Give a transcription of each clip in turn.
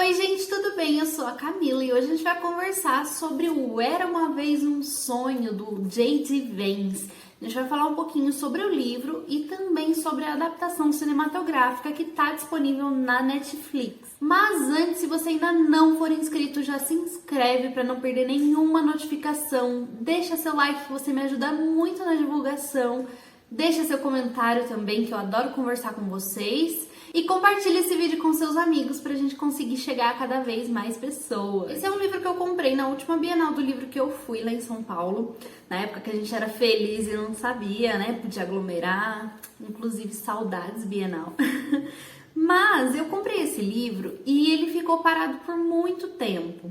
Oi gente, tudo bem? Eu sou a Camila e hoje a gente vai conversar sobre o Era Uma Vez Um Sonho, do J.D. Vance. A gente vai falar um pouquinho sobre o livro e também sobre a adaptação cinematográfica que está disponível na Netflix. Mas antes, se você ainda não for inscrito, já se inscreve para não perder nenhuma notificação. Deixa seu like que você me ajuda muito na divulgação. Deixa seu comentário também, que eu adoro conversar com vocês. E compartilhe esse vídeo com seus amigos pra gente conseguir chegar a cada vez mais pessoas. Esse é um livro que eu comprei na última Bienal do Livro que eu fui lá em São Paulo. Na época que a gente era feliz e não sabia, né? Podia aglomerar. Inclusive, saudades Bienal. Mas eu comprei esse livro e ele ficou parado por muito tempo.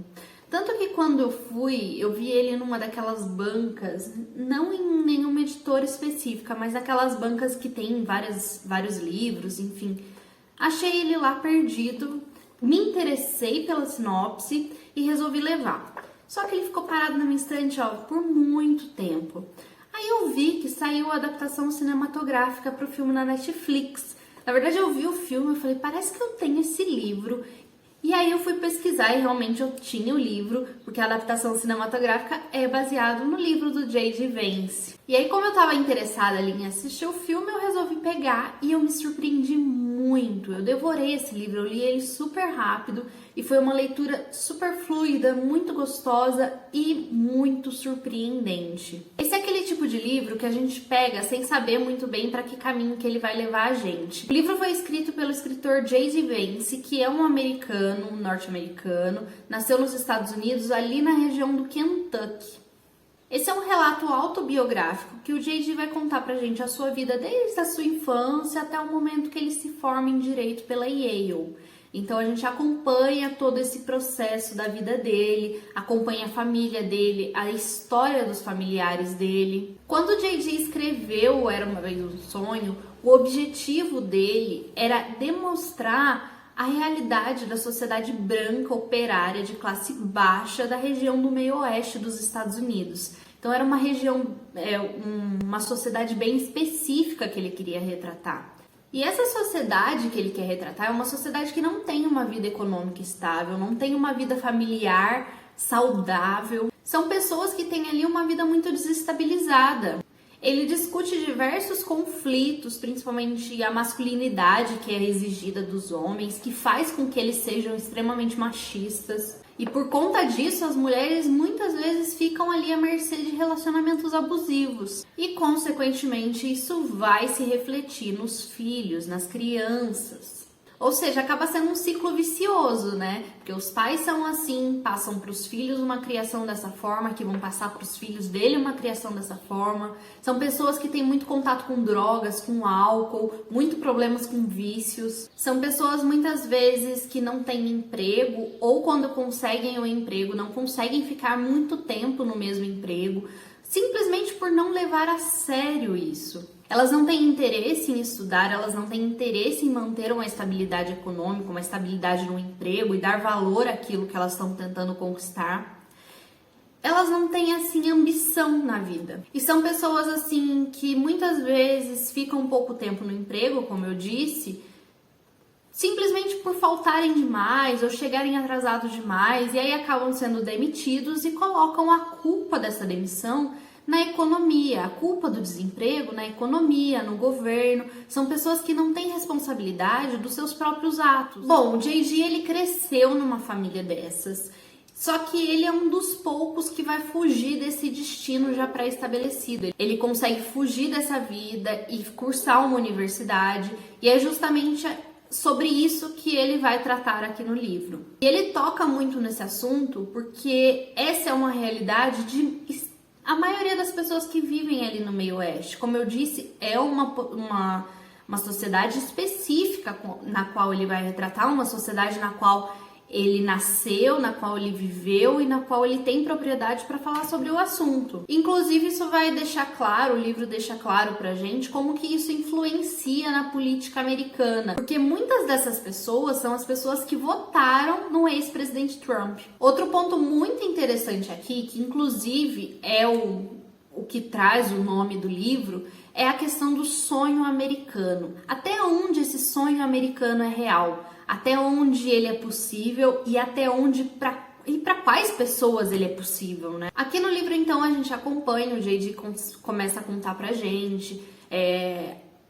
Tanto que quando eu fui, eu vi ele numa daquelas bancas, não em nenhuma editora específica, mas aquelas bancas que tem vários livros, enfim. Achei ele lá perdido, me interessei pela sinopse e resolvi levar. Só que ele ficou parado na minha estante, ó, por muito tempo. Aí eu vi que saiu a adaptação cinematográfica para o filme na Netflix. Na verdade eu vi o filme e falei, parece que eu tenho esse livro. E aí eu fui pesquisar e realmente eu tinha o livro, porque a adaptação cinematográfica é baseado no livro do J.D. Vance. E aí, como eu tava interessada ali em assistir o filme, eu resolvi pegar e eu me surpreendi muito. Eu devorei esse livro, eu li ele super rápido e foi uma leitura super fluida, muito gostosa e muito surpreendente. Esse é aquele tipo de livro que a gente pega sem saber muito bem para que caminho que ele vai levar a gente. O livro foi escrito pelo escritor J.D. Vance, que é um americano, norte-americano, nasceu nos Estados Unidos, ali na região do Kentucky. Esse é um relato autobiográfico que o J.D. vai contar pra gente a sua vida desde a sua infância até o momento que ele se forma em Direito pela Yale. Então a gente acompanha todo esse processo da vida dele, acompanha a família dele, a história dos familiares dele. Quando o J.D. escreveu Era Uma Vez Um Sonho, o objetivo dele era demonstrar a realidade da sociedade branca operária de classe baixa da região do meio oeste dos Estados Unidos. Então era uma região, uma sociedade bem específica que ele queria retratar. E essa sociedade que ele quer retratar é uma sociedade que não tem uma vida econômica estável, não tem uma vida familiar saudável. São pessoas que têm ali uma vida muito desestabilizada. Ele discute diversos conflitos, principalmente a masculinidade que é exigida dos homens, que faz com que eles sejam extremamente machistas. E por conta disso, as mulheres muitas vezes ficam ali à mercê de relacionamentos abusivos. E, consequentemente, isso vai se refletir nos filhos, nas crianças. Ou seja, acaba sendo um ciclo vicioso, né? Porque os pais são assim, passam para os filhos uma criação dessa forma, que vão passar para os filhos dele uma criação dessa forma. São pessoas que têm muito contato com drogas, com álcool, muito problemas com vícios. São pessoas muitas vezes que não têm emprego ou quando conseguem o emprego, não conseguem ficar muito tempo no mesmo emprego, simplesmente por não levar a sério isso. Elas não têm interesse em estudar, elas não têm interesse em manter uma estabilidade econômica, uma estabilidade no emprego e dar valor àquilo que elas estão tentando conquistar. Elas não têm, assim, ambição na vida. E são pessoas, assim, que muitas vezes ficam pouco tempo no emprego, como eu disse, simplesmente por faltarem demais ou chegarem atrasados demais, e aí acabam sendo demitidos e colocam a culpa dessa demissão na economia, a culpa do desemprego na economia, no governo. São pessoas que não têm responsabilidade dos seus próprios atos. Bom, o J.D. ele cresceu numa família dessas, só que ele é um dos poucos que vai fugir desse destino já pré-estabelecido. Ele consegue fugir dessa vida e cursar uma universidade, e é justamente sobre isso que ele vai tratar aqui no livro. E ele toca muito nesse assunto porque essa é uma realidade de a maioria das pessoas que vivem ali no meio oeste. Como eu disse, é uma sociedade específica na qual ele vai retratar, uma sociedade na qual ele nasceu, na qual ele viveu e na qual ele tem propriedade para falar sobre o assunto. Inclusive, isso vai deixar claro, o livro deixa claro pra gente como que isso influencia na política americana. Porque muitas dessas pessoas são as pessoas que votaram no ex-presidente Trump. Outro ponto muito interessante aqui, que inclusive é o que traz o nome do livro, é a questão do sonho americano. Até onde esse sonho americano é real? até onde ele é possível e até onde para quais pessoas ele é possível, né? Aqui no livro, então, a gente acompanha, o J.D. começa a contar pra gente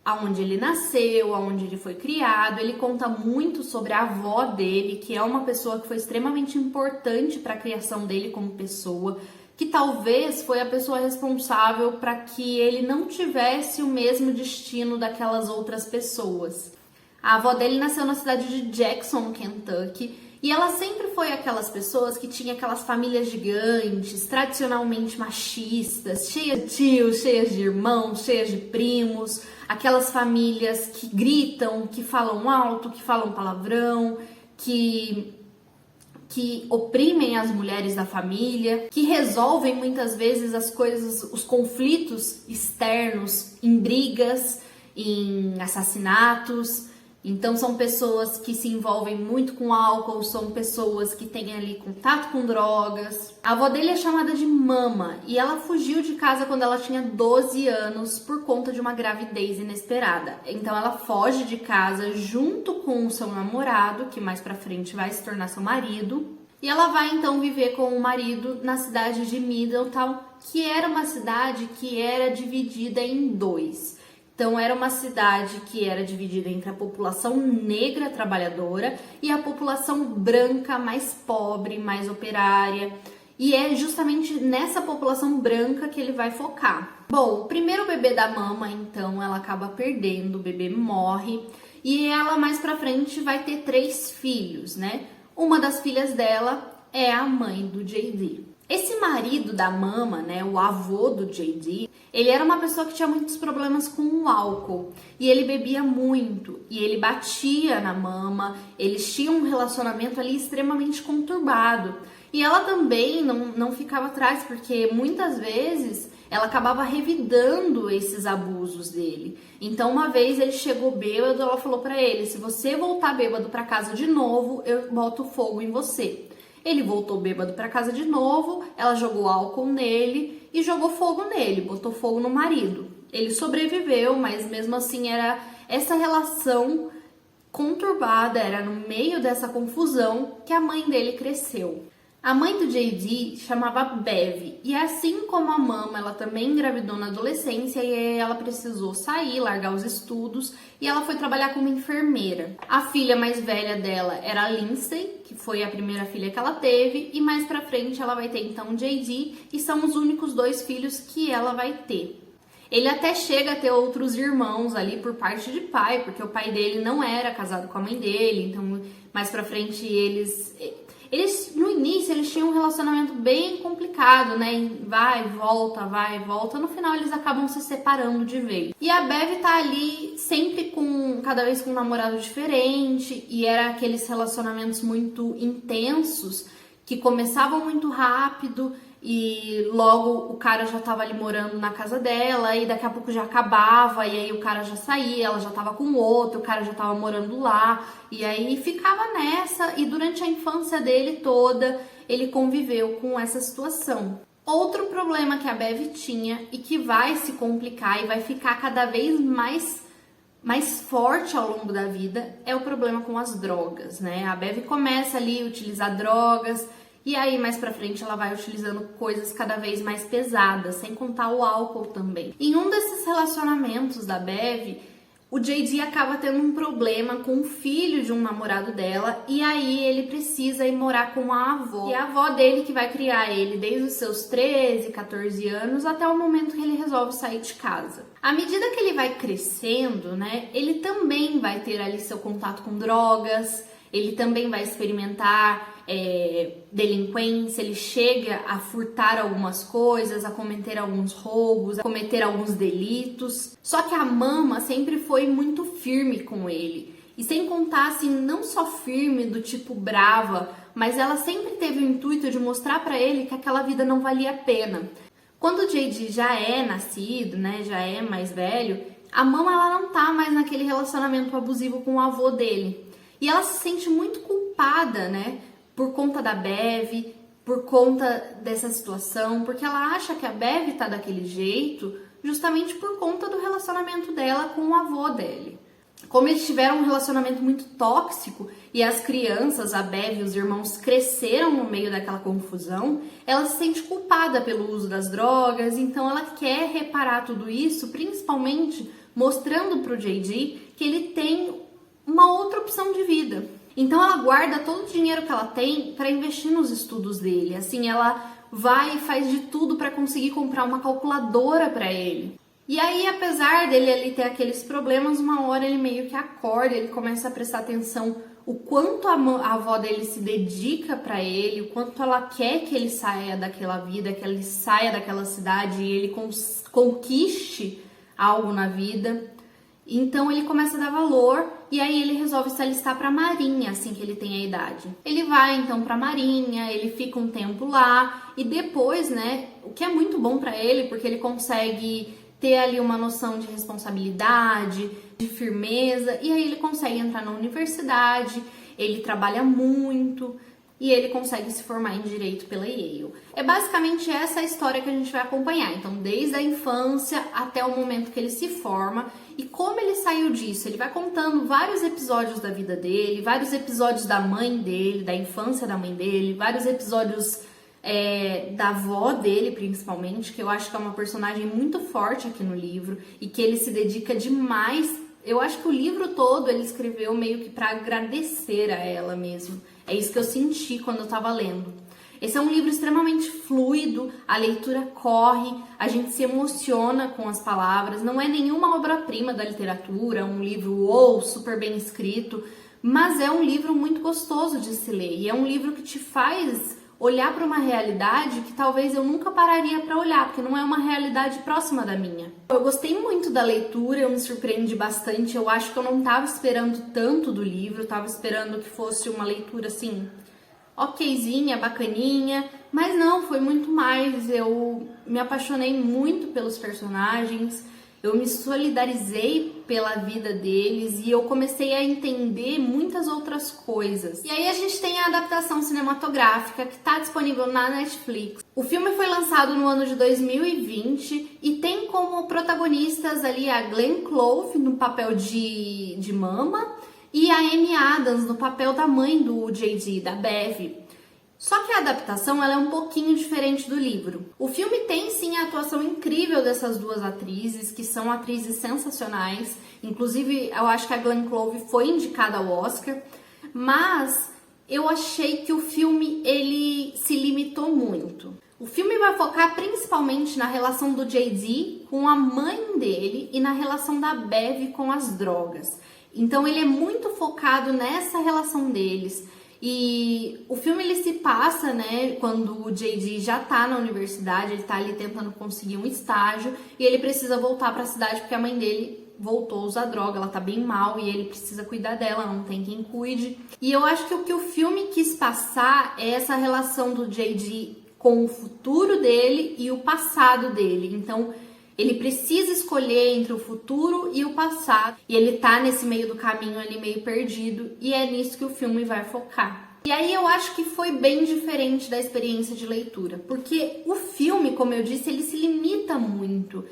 aonde ele nasceu, aonde ele foi criado. Ele conta muito sobre a avó dele, que é uma pessoa que foi extremamente importante para a criação dele como pessoa, que talvez foi a pessoa responsável para que ele não tivesse o mesmo destino daquelas outras pessoas. A avó dele nasceu na cidade de Jackson, Kentucky, e ela sempre foi aquelas pessoas que tinha aquelas famílias gigantes, tradicionalmente machistas, cheias de tios, cheias de irmãos, cheias de primos, aquelas famílias que gritam, que falam alto, que falam palavrão, que oprimem as mulheres da família, que resolvem muitas vezes as coisas, os conflitos externos em brigas, em assassinatos. Então são pessoas que se envolvem muito com álcool, são pessoas que têm ali contato com drogas. A avó dele é chamada de Mama e ela fugiu de casa quando ela tinha 12 anos por conta de uma gravidez inesperada. Então ela foge de casa junto com o seu namorado, que mais pra frente vai se tornar seu marido. E ela vai então viver com o marido na cidade de Middletown, que era uma cidade que era dividida em dois. Então, era uma cidade que era dividida entre a população negra trabalhadora e a população branca mais pobre, mais operária. E é justamente nessa população branca que ele vai focar. Bom, o primeiro bebê da Mama, então, ela acaba perdendo, o bebê morre. E ela, mais pra frente, vai ter 3 filhos, né? Uma das filhas dela é a mãe do J.D. Esse marido da Mama, né, o avô do J.D., ele era uma pessoa que tinha muitos problemas com o álcool. E ele bebia muito, e ele batia na Mama, eles tinham um relacionamento ali extremamente conturbado. E ela também não ficava atrás, porque muitas vezes ela acabava revidando esses abusos dele. Então, uma vez ele chegou bêbado, ela falou pra ele: se você voltar bêbado pra casa de novo, eu boto fogo em você. Ele voltou bêbado pra casa de novo, ela jogou álcool nele e jogou fogo nele, botou fogo no marido. Ele sobreviveu, mas mesmo assim era essa relação conturbada, era no meio dessa confusão que a mãe dele cresceu. A mãe do J.D. chamava Bev, e assim como a Mama, ela também engravidou na adolescência e aí ela precisou sair, largar os estudos, e ela foi trabalhar como enfermeira. A filha mais velha dela era a Lindsay, que foi a primeira filha que ela teve, e mais pra frente ela vai ter então o J.D., e são os únicos 2 filhos que ela vai ter. Ele até chega a ter outros irmãos ali por parte de pai, porque o pai dele não era casado com a mãe dele, então mais pra frente eles no início eles tinham um relacionamento bem complicado, né? Vai e volta. No final eles acabam se separando de vez. E a Bev tá ali sempre cada vez com um namorado diferente, e era aqueles relacionamentos muito intensos que começavam muito rápido e logo o cara já tava ali morando na casa dela e daqui a pouco já acabava e aí o cara já saía, ela já tava com outro, o cara já tava morando lá e aí ficava nessa, e durante a infância dele toda ele conviveu com essa situação. Outro problema que a Bev tinha e que vai se complicar e vai ficar cada vez mais forte ao longo da vida é o problema com as drogas, né? A Bev começa ali a utilizar drogas, e aí, mais pra frente, ela vai utilizando coisas cada vez mais pesadas, sem contar o álcool também. Em um desses relacionamentos da Bev, o J.D. acaba tendo um problema com o filho de um namorado dela, e aí ele precisa ir morar com a avó. E a avó dele que vai criar ele desde os seus 13, 14 anos, até o momento que ele resolve sair de casa. À medida que ele vai crescendo, né, ele também vai ter ali seu contato com drogas, ele também vai experimentar delinquência, ele chega a furtar algumas coisas, a cometer alguns roubos, a cometer alguns delitos. Só que a Mama sempre foi muito firme com ele. E sem contar, assim, não só firme do tipo brava, mas ela sempre teve o intuito de mostrar pra ele que aquela vida não valia a pena. Quando o J.D. já é nascido, né, já é mais velho, a Mama ela não tá mais naquele relacionamento abusivo com o avô dele. E ela se sente muito culpada, né, por conta da Bev, por conta dessa situação, porque ela acha que a Bev tá daquele jeito justamente por conta do relacionamento dela com o avô dele. como eles tiveram um relacionamento muito tóxico e as crianças, a Bev e os irmãos, cresceram no meio daquela confusão, ela se sente culpada pelo uso das drogas, então ela quer reparar tudo isso, principalmente mostrando pro JD que ele tem uma outra opção de vida. Então ela guarda todo o dinheiro que ela tem para investir nos estudos dele. Assim, ela vai e faz de tudo para conseguir comprar uma calculadora para ele. E aí, apesar dele ali ter aqueles problemas, uma hora ele meio que acorda, ele começa a prestar atenção o quanto a avó dele se dedica para ele, o quanto ela quer que ele saia daquela vida, que ele saia daquela cidade e ele conquiste algo na vida. Então ele começa a dar valor e aí ele resolve se alistar para a Marinha assim que ele tem a idade. Ele vai então para a Marinha, ele fica um tempo lá e depois, né, o que é muito bom para ele porque ele consegue ter ali uma noção de responsabilidade, de firmeza, e aí ele consegue entrar na universidade, ele trabalha muito e ele consegue se formar em Direito pela Yale. É basicamente essa a história que a gente vai acompanhar, então desde a infância até o momento que ele se forma e como ele saiu disso. Ele vai contando vários episódios da vida dele, vários episódios da mãe dele, da infância da mãe dele, vários episódios da avó dele, principalmente, que eu acho que é uma personagem muito forte aqui no livro e que ele se dedica demais. Eu acho que o livro todo ele escreveu meio que para agradecer a ela mesmo. É isso que eu senti quando eu tava lendo. Esse é um livro extremamente fluido, a leitura corre, a gente se emociona com as palavras. Não é nenhuma obra-prima da literatura, um livro super bem escrito, mas é um livro muito gostoso de se ler. E é um livro que te faz olhar para uma realidade que talvez eu nunca pararia para olhar, porque não é uma realidade próxima da minha. Eu gostei muito da leitura, eu me surpreendi bastante, eu acho que eu não estava esperando tanto do livro, estava esperando que fosse uma leitura assim, okzinha, bacaninha, mas não, foi muito mais. Eu me apaixonei muito pelos personagens, eu me solidarizei pela vida deles e eu comecei a entender muitas outras coisas. E aí a gente tem a adaptação cinematográfica que está disponível na Netflix. O filme foi lançado no ano de 2020 e tem como protagonistas ali a Glenn Clove no papel de Mama e a Amy Adams no papel da mãe do JD, da Bev. Só que a adaptação ela é um pouquinho diferente do livro. O filme tem sim a atuação incrível dessas duas atrizes, que são atrizes sensacionais. Inclusive, eu acho que a Glenn Clove foi indicada ao Oscar, mas eu achei que o filme ele se limitou muito. O filme vai focar principalmente na relação do JD com a mãe dele e na relação da Bev com as drogas. Então ele é muito focado nessa relação deles. E o filme ele se passa, né, quando o JD já tá na universidade, ele tá ali tentando conseguir um estágio e ele precisa voltar para a cidade porque a mãe dele voltou a usar droga, ela tá bem mal e ele precisa cuidar dela, não tem quem cuide. E eu acho que o que o filme quis passar é essa relação do JD com o futuro dele e o passado dele. Então, ele precisa escolher entre o futuro e o passado. E ele tá nesse meio do caminho ali, meio perdido. E é nisso que o filme vai focar. E aí eu acho que foi bem diferente da experiência de leitura. Porque o filme, como eu disse, ele se limita muito.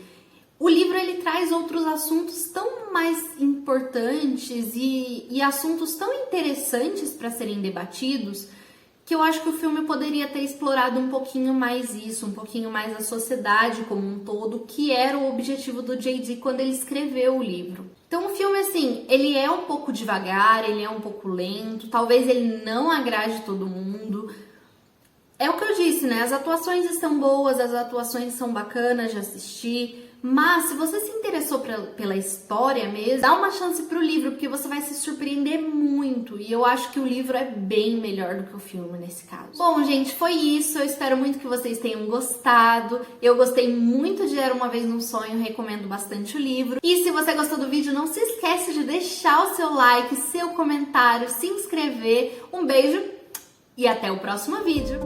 O livro, ele traz outros assuntos tão mais importantes e assuntos tão interessantes para serem debatidos, que eu acho que o filme poderia ter explorado um pouquinho mais isso, um pouquinho mais a sociedade como um todo, que era o objetivo do JD quando ele escreveu o livro. Então o filme, assim, ele é um pouco devagar, ele é um pouco lento, talvez ele não agrade todo mundo. É o que eu disse, né? As atuações estão boas, as atuações são bacanas de assistir, mas se você se interessou pela história mesmo, dá uma chance pro livro, porque você vai se surpreender muito. E eu acho que o livro é bem melhor do que o filme nesse caso. Bom, gente, foi isso. Eu espero muito que vocês tenham gostado. Eu gostei muito de Era Uma Vez Num Sonho, recomendo bastante o livro. E se você gostou do vídeo, não se esquece de deixar o seu like, seu comentário, se inscrever. Um beijo e até o próximo vídeo.